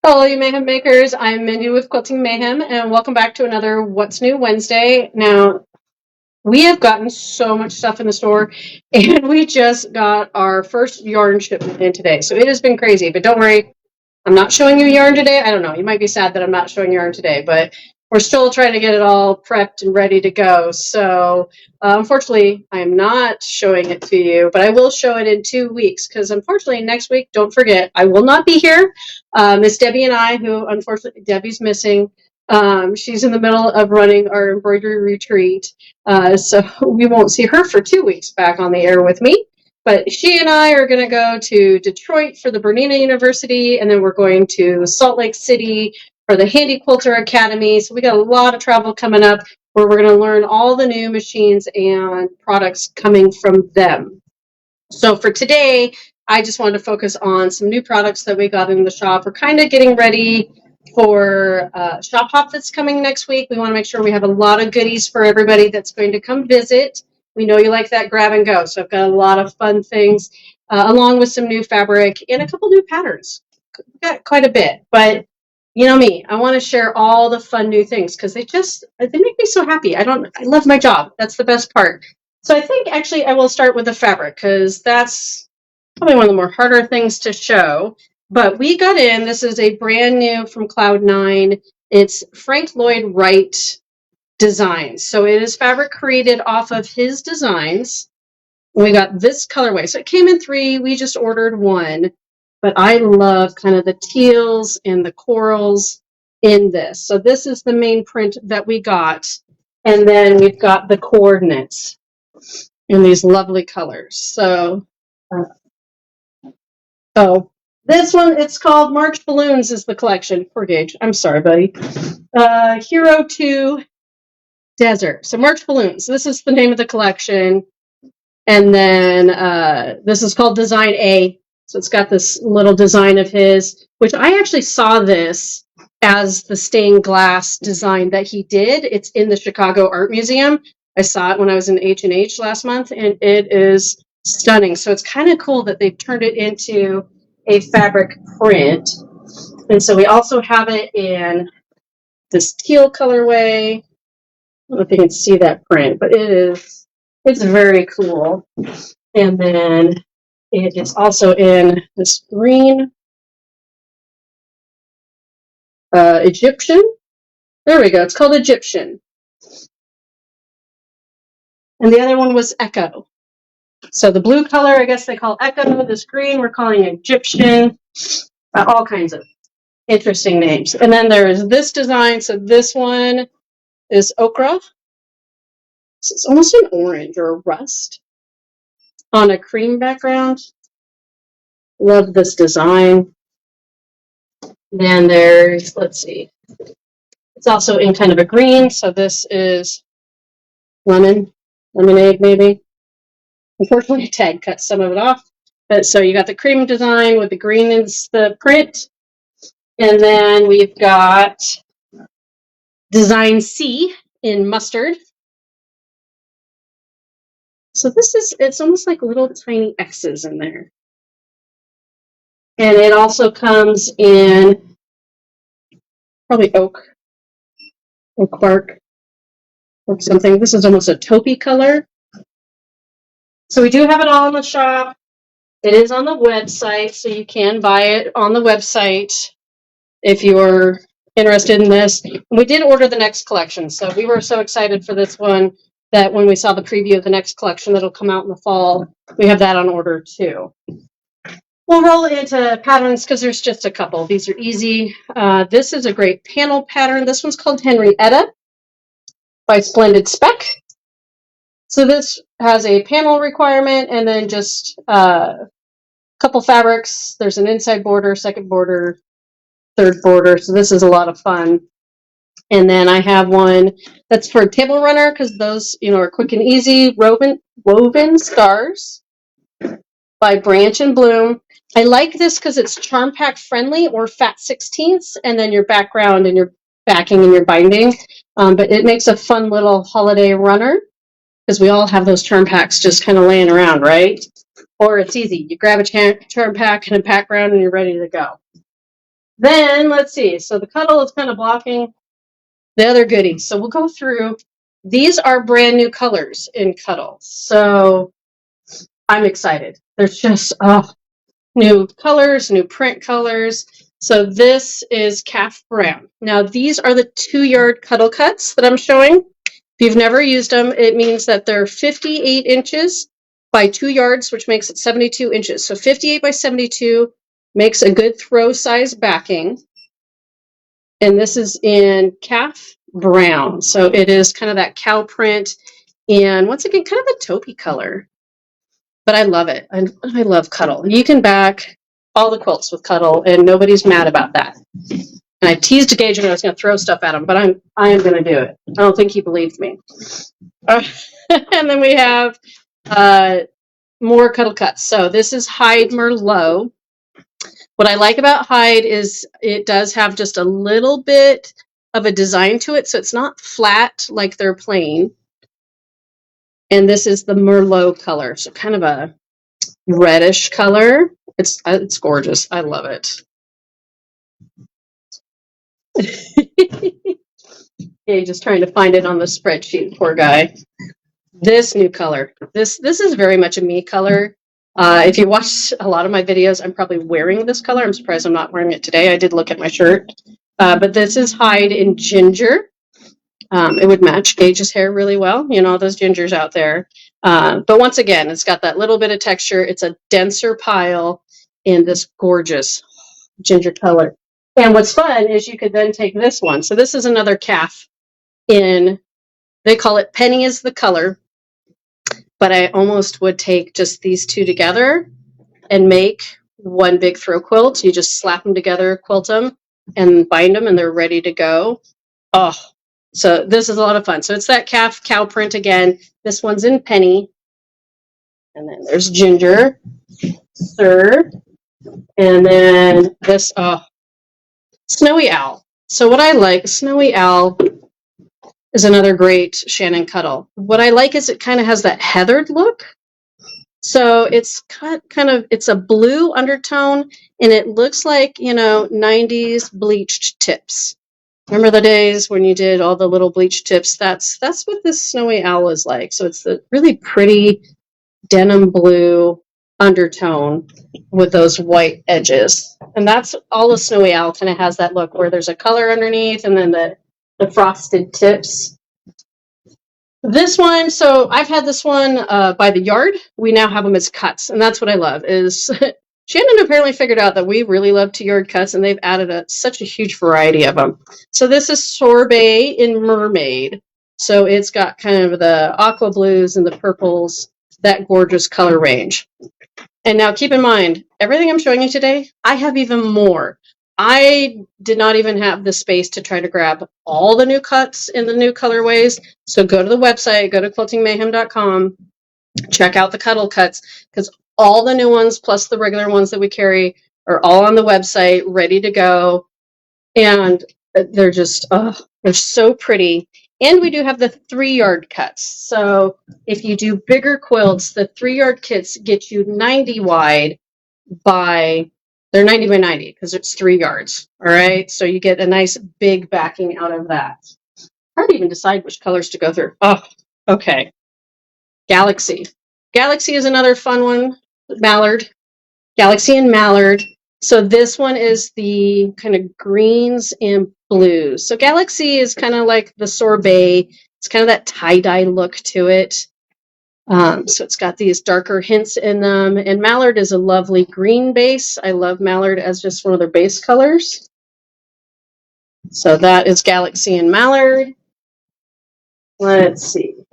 Hello, you Mayhem Makers. I'm Mindy with Quilting Mayhem, and welcome back to another What's New Wednesday. Now, we have gotten so much stuff in the store, and we just got our first yarn shipment in today. So it has been crazy, but don't worry, I'm not showing you yarn today. I don't know. You might be sad that I'm not showing yarn today, but we're still trying to get it all prepped and ready to go. So unfortunately, I am not showing it to you, but I will show it in 2 weeks because unfortunately next week, don't forget, I will not be here. Miss Debbie and I, who unfortunately Debbie's missing, she's in the middle of running our embroidery retreat. So we won't see her for 2 weeks back on the air with me. But she and I are going to go to Detroit for the Bernina University, and then we're going to Salt Lake City for the Handy Quilter Academy. So we got a lot of travel coming up where we're going to learn all the new machines and products coming from them. So for today, I just wanted to focus on some new products that we got in the shop. We're kind of getting ready for Shop Hop that's coming next week. We want to make sure we have a lot of goodies for everybody that's going to come visit. We know you like that grab and go, so I've got a lot of fun things, along with some new fabric and a couple new patterns. We've got quite a bit, but you know me, I want to share all the fun new things because they make me so happy. I love my job. That's the best part. So I think actually I will start with the fabric because that's probably one of the more harder things to show. But we got in, this is a brand new from Cloud9. It's Frank Lloyd Wright designs. So it is fabric created off of his designs. We got this colorway. So it came in 3. We just ordered 1. But I love kind of the teals and the corals in this. So this is the main print that we got. And then we've got the coordinates in these lovely colors. So, this one, it's called March Balloons is the collection. Poor Gage. I'm sorry, buddy. Hero 2 Desert. So March Balloons. This is the name of the collection. And then this is called Design A. So it's got this little design of his, which I actually saw this as the stained glass design that he did. It's in the Chicago Art Museum. I saw it when I was in H&H last month, and it is stunning. So it's kind of cool that they've turned it into a fabric print. And so we also have it in this teal colorway. I don't know if you can see that print, but it's very cool. And then it is also in this green Egyptian. There we go. It's called Egyptian. And the other one was Echo. So the blue color, I guess they call Echo. This green, we're calling Egyptian. All kinds of interesting names. And then there is this design. So this one is Okra. So it's almost an orange or a rust on a cream background. Love this design. Then there's, let's see, it's also in kind of a green. So this is lemonade maybe. Unfortunately, tag cut some of it off. But so you got the cream design with the green is the print. And then we've got design C in mustard. So it's almost like little tiny X's in there. And it also comes in probably oak bark or something. This is almost a taupey color. So we do have it all in the shop. It is on the website, so you can buy it on the website if you're interested in this. And we did order the next collection, so we were so excited for this one that when we saw the preview of the next collection that'll come out in the fall, we have that on order too. We'll roll into patterns because there's just a couple. These are easy. This is a great panel pattern. This one's called Henrietta by Splendid Spec. So this has a panel requirement and then just a couple fabrics. There's an inside border, second border, third border. So this is a lot of fun. And then I have one that's for a table runner because those, are quick and easy. Woven Stars by Branch and Bloom. I like this because it's charm pack friendly or fat 16ths, and then your background and your backing and your binding. But it makes a fun little holiday runner because we all have those charm packs just kind of laying around, right? Or it's easy. You grab a charm pack and a background and you're ready to go. Then let's see. So the cuddle is kind of blocking the other goodies. So we'll go through. These are brand new colors in cuddle. So I'm excited. There's just new colors, new print colors. So this is calf brown. Now these are the 2-yard cuddle cuts that I'm showing. If you've never used them, it means that they're 58 inches by 2 yards, which makes it 72 inches. So 58 by 72 makes a good throw size backing. And this is in calf brown. So it is kind of that cow print. And once again, kind of a taupey color. But I love it. I love cuddle. You can back all the quilts with cuddle, and nobody's mad about that. And I teased Gage when I was going to throw stuff at him, but I am going to do it. I don't think he believed me. And then we have more cuddle cuts. So this is Hide Merlot. What I like about Hide is it does have just a little bit of a design to it, so it's not flat like they're plain. And this is the Merlot color, so kind of a reddish color. It's gorgeous. I love it. Yeah, just trying to find it on the spreadsheet, poor guy. This new color. This is very much a me color. If you watch a lot of my videos, I'm probably wearing this color. I'm surprised I'm not wearing it today. I did look at my shirt. But this is Hide in Ginger. It would match Gage's hair really well. You know, those gingers out there. But once again, it's got that little bit of texture. It's a denser pile in this gorgeous ginger color. And what's fun is you could then take this one. So this is another calf in, they call it Penny is the color. But I almost would take just these two together and make one big throw quilt. You just slap them together, quilt them, and bind them, and they're ready to go. Oh, so this is a lot of fun. So it's that calf cow print again. This one's in Penny. And then there's Ginger, Sir, and then this Snowy Owl. So what I like, Snowy Owl is another great Shannon cuddle. What I like is it kind of has that heathered look. So it's it's a blue undertone, and it looks like, you know, 90s bleached tips. Remember the days when you did all the little bleached tips? That's what this Snowy Owl is like. So it's the really pretty denim blue undertone with those white edges. And that's all the Snowy Owl kind of has that look where there's a color underneath and then the frosted tips. This one, so I've had this one by the yard. We now have them as cuts, and that's what I love. Is Shannon apparently figured out that we really love 2-yard cuts, and they've added such a huge variety of them. So this is Sorbet in Mermaid. So it's got kind of the aqua blues and the purples, that gorgeous color range. And now keep in mind, everything I'm showing you today, I have even more. I did not even have the space to try to grab all the new cuts in the new colorways. So go to the website, go to quiltingmayhem.com, check out the cuddle cuts, because all the new ones plus the regular ones that we carry are all on the website, ready to go. And they're just, they're so pretty. And we do have the 3-yard cuts. So if you do bigger quilts, the 3-yard kits get you 90 wide by... They're 90 by 90 because it's 3 yards. All right. So you get a nice big backing out of that. Hard to even decide which colors to go through. Oh, okay. Galaxy. Galaxy is another fun one. Mallard. Galaxy and Mallard. So this one is the kind of greens and blues. So Galaxy is kind of like the sorbet. It's kind of that tie-dye look to it. So it's got these darker hints in them. And Mallard is a lovely green base. I love Mallard as just one of their base colors. So that is Galaxy and Mallard. Let's see.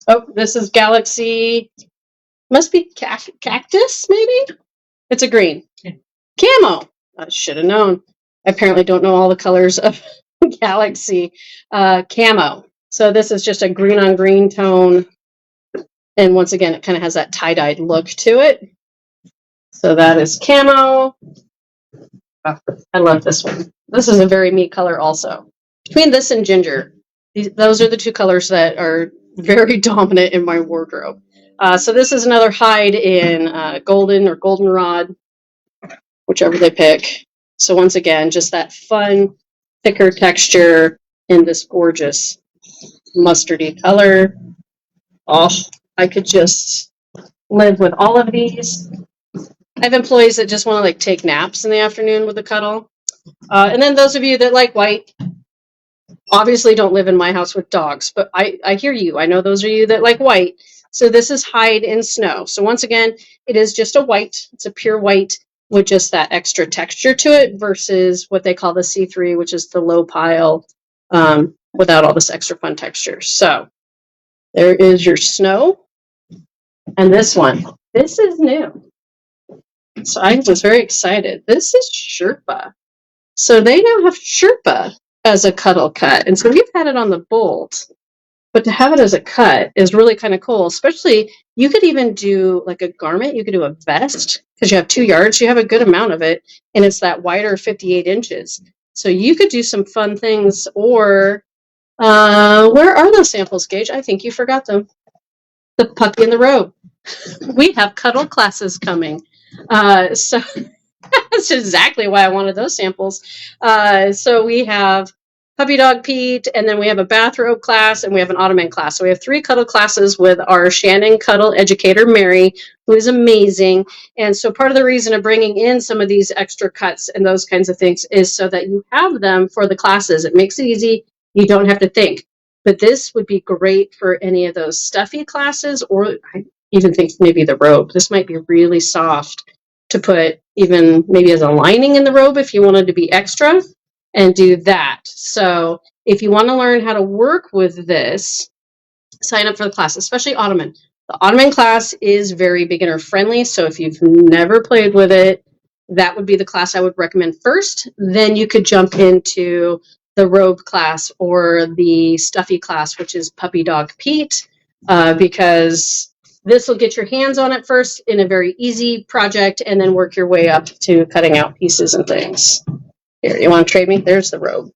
Oh, this is Galaxy. Must be cactus, maybe? It's a green. Camo. I should have known. I apparently don't know all the colors of Galaxy. Camo. So this is just a green on green tone. And once again, it kind of has that tie-dyed look to it. So that is Camo. Oh, I love this one. This is a very me color also. Between this and Ginger, those are the two colors that are very dominant in my wardrobe. So this is another Hide in Golden or Goldenrod, whichever they pick. So once again, just that fun, thicker texture in this gorgeous mustardy color. Oh, I could just live with all of these. I have employees that just want to like take naps in the afternoon with the cuddle. And then those of you that like white, obviously don't live in my house with dogs, but I hear you. I know those are you that like white. So this is hide in snow. So once again, it is just a white. It's a pure white with just that extra texture to it versus what they call the C3, which is the low pile without all this extra fun texture. So there is your snow. And this one, this is new. So I was very excited. This is Sherpa. So they now have Sherpa as a cuddle cut. And so we've had it on the bolt, but to have it as a cut is really kind of cool. Especially, you could even do like a garment. You could do a vest because you have 2 yards. You have a good amount of it. And it's that wider 58 inches. So you could do some fun things. Or where are those samples, Gage? I think you forgot them. The puppy in the robe. We have cuddle classes coming. So that's exactly why I wanted those samples. So we have puppy dog Pete, and then we have a bathrobe class, and we have an ottoman class. So we have 3 cuddle classes with our Shannon cuddle educator, Mary, who is amazing. And so part of the reason of bringing in some of these extra cuts and those kinds of things is so that you have them for the classes. It makes it easy. You don't have to think. But this would be great for any of those stuffy classes, or I even think maybe the robe. This might be really soft to put even maybe as a lining in the robe if you wanted to be extra and do that. So if you want to learn how to work with this, sign up for the class, especially Ottoman. The Ottoman class is very beginner friendly. So if you've never played with it, that would be the class I would recommend first. Then you could jump into the robe class or the stuffy class, which is puppy dog Pete, because this will get your hands on it first in a very easy project and then work your way up to cutting out pieces and things. Here, you want to trade me? There's the robe.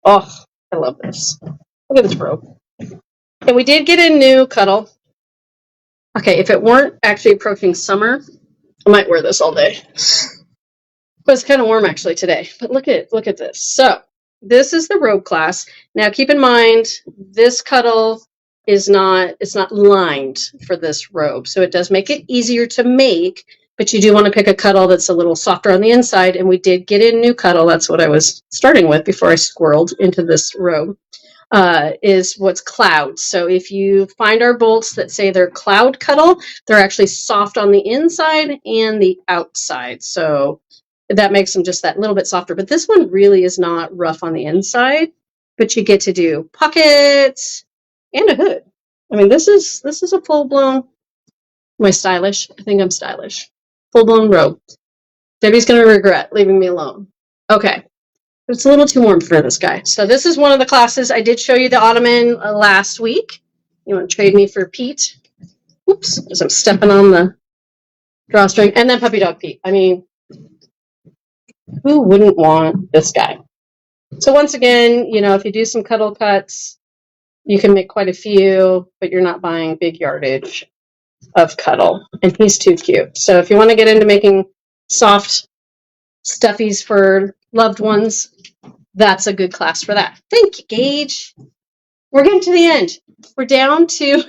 Oh, I love this. Look at this robe. And we did get a new cuddle. Okay, if it weren't actually approaching summer, I might wear this all day. But it's kind of warm actually today. But look at this. So this is the robe class. Now keep in mind, this cuddle is not lined for this robe. So it does make it easier to make, but you do want to pick a cuddle that's a little softer on the inside. And we did get a new cuddle. That's what I was starting with before I squirreled into this robe. Is what's cloud. So if you find our bolts that say they're cloud cuddle, they're actually soft on the inside and the outside. So that makes them just that little bit softer. But this one really is not rough on the inside, but you get to do pockets and a hood. I mean, this is a full-blown, am I stylish? I think I'm stylish. Full-blown robe. Debbie's going to regret leaving me alone. Okay. It's a little too warm for this guy. So this is one of the classes. I did show you the Ottoman last week. You want to trade me for Pete? Oops, as I'm stepping on the drawstring. And then puppy dog Pete. I mean, who wouldn't want this guy? So once again, you know, if you do some cuddle cuts, you can make quite a few, but you're not buying big yardage of cuddle. And he's too cute. So if you want to get into making soft stuffies for loved ones, that's a good class for that. Thank you, Gage. We're getting to the end. We're down to,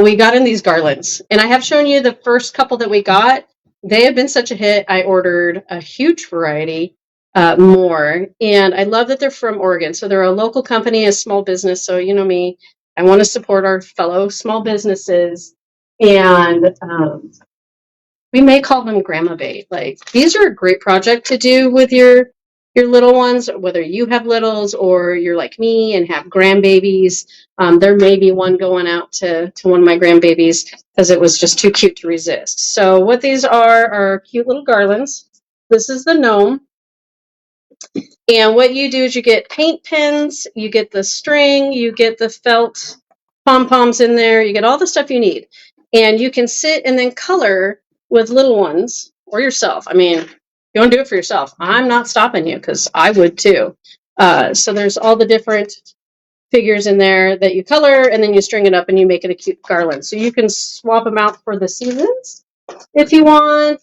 we got in these garlands. And I have shown you the first couple that we got. They have been such a hit. I ordered a huge variety more. And I love that they're from Oregon. So they're a local company, a small business. So you know me, I want to support our fellow small businesses. And we may call them grandma bait. Like, these are a great project to do with your little ones, whether you have littles or you're like me and have grandbabies. There may be one going out to one of my grandbabies because it was just too cute to resist. So what these are cute little garlands. This is the gnome. And what you do is you get paint pens, you get the string, you get the felt pom-poms in there, you get all the stuff you need. And you can sit and then color with little ones or yourself. I mean, you want to do it for yourself. I'm not stopping you because I would too. So there's all the different figures in there that you color, and then you string it up and you make it a cute garland. So you can swap them out for the seasons if you want.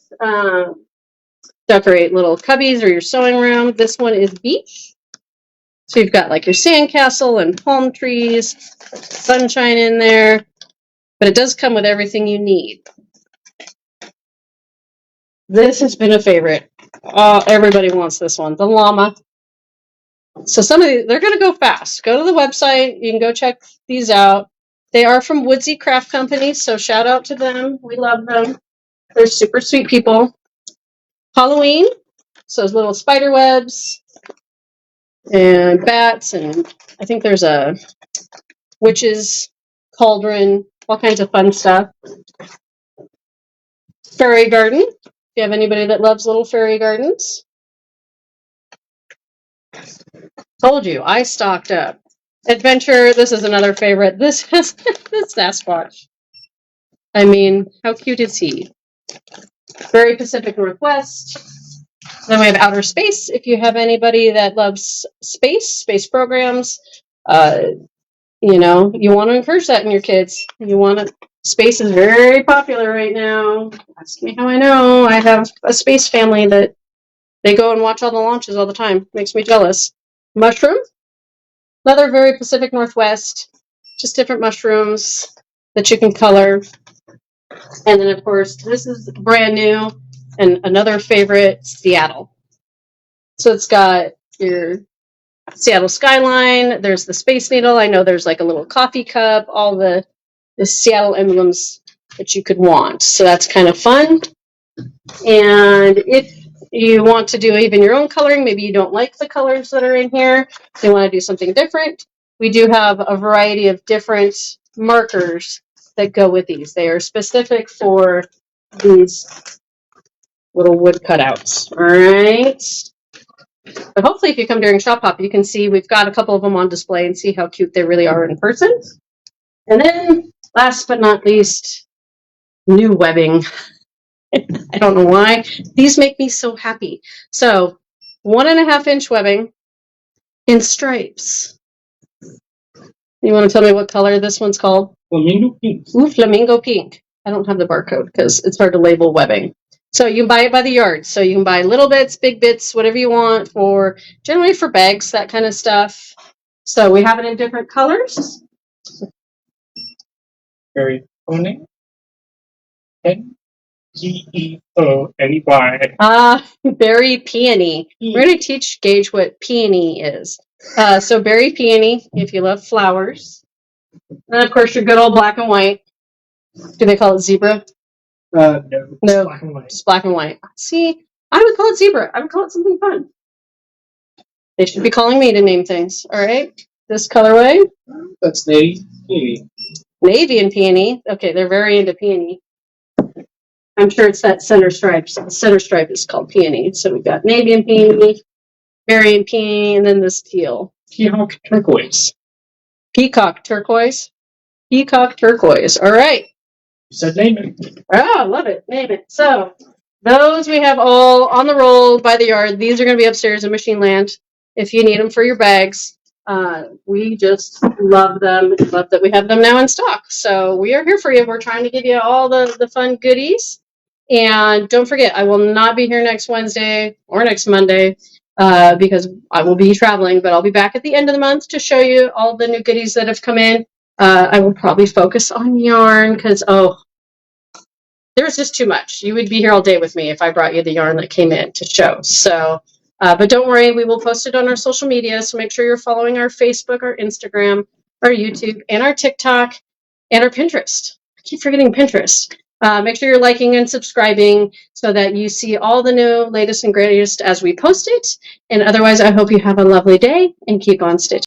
decorate little cubbies or your sewing room. This one is beach. So you've got like your sandcastle and palm trees, sunshine in there, but it does come with everything you need. This has been a favorite. Everybody wants this one, the llama. So some of these, they're going to go fast. Go to the website. You can go check these out. They are from Woodsy Craft Company, so shout out to them. We love them. They're super sweet people. Halloween, so those little spider webs and bats, and I think there's a witch's cauldron, all kinds of fun stuff. Fairy garden, if you have anybody that loves little fairy gardens. Told you, I stocked up. Adventure, this is another favorite. This is the Sasquatch. I mean, how cute is he? Very Pacific Northwest. Then we have outer space. If you have anybody that loves space programs, you know, you want to encourage that in your kids. You want to. Space is very popular right now. Ask me how I know. I have a space family that they go and watch all the launches all the time. Makes me jealous. Mushroom. Another very Pacific Northwest. Just different mushrooms that you can color. And then, of course, this is brand new. And another favorite, Seattle. So it's got your Seattle skyline. There's the Space Needle. I know there's like a little coffee cup. All the Seattle emblems that you could want. So that's kind of fun. And if you want to do even your own coloring, maybe you don't like the colors that are in here, you want to do something different, we do have a variety of different markers that go with these. They are specific for these little wood cutouts. All right. But hopefully if you come during Shop Hop, you can see we've got a couple of them on display and see how cute they really are in person. And then last but not least, new webbing. I don't know why. These make me so happy. So 1.5 inch webbing in stripes. You want to tell me what color this one's called? Flamingo pink. Ooh, flamingo pink. I don't have the barcode because it's hard to label webbing. So you can buy it by the yard. So you can buy little bits, big bits, whatever you want for, generally for bags, that kind of stuff. So we have it in different colors. Very funny. N-G-E-O-N-Y. Berry peony. We're going to teach Gage what peony is. So berry peony, if you love flowers. And of course your good old black and white. Do they call it zebra? No. Black and white. Just black and white. See, I would call it zebra. I would call it something fun. They should be calling me to name things. All right. This colorway. That's navy peony. Navy and peony. Okay, they're very into peony. I'm sure it's that center stripe. So the center stripe is called peony. So we've got navy and peony, berry and peony, and then this teal. Peacock turquoise. Peacock turquoise. Peacock turquoise. All right. You said name it. Oh, I love it. Name it. So those we have all on the roll by the yard. These are going to be upstairs in Machine Land if you need them for your bags. We just love them. Love that we have them now in stock. So we are here for you. We're trying to give you all the fun goodies. And don't forget, I will not be here next Wednesday or next Monday because I will be traveling, but I'll be back at the end of the month to show you all the new goodies that have come in. I will probably focus on yarn because, there's just too much. You would be here all day with me if I brought you the yarn that came in to show. So, but don't worry, we will post it on our social media. So make sure you're following our Facebook, our Instagram, our YouTube, and our TikTok, and our Pinterest. I keep forgetting Pinterest. Make sure you're liking and subscribing so that you see all the new latest and greatest as we post it. And otherwise, I hope you have a lovely day and keep on stitching.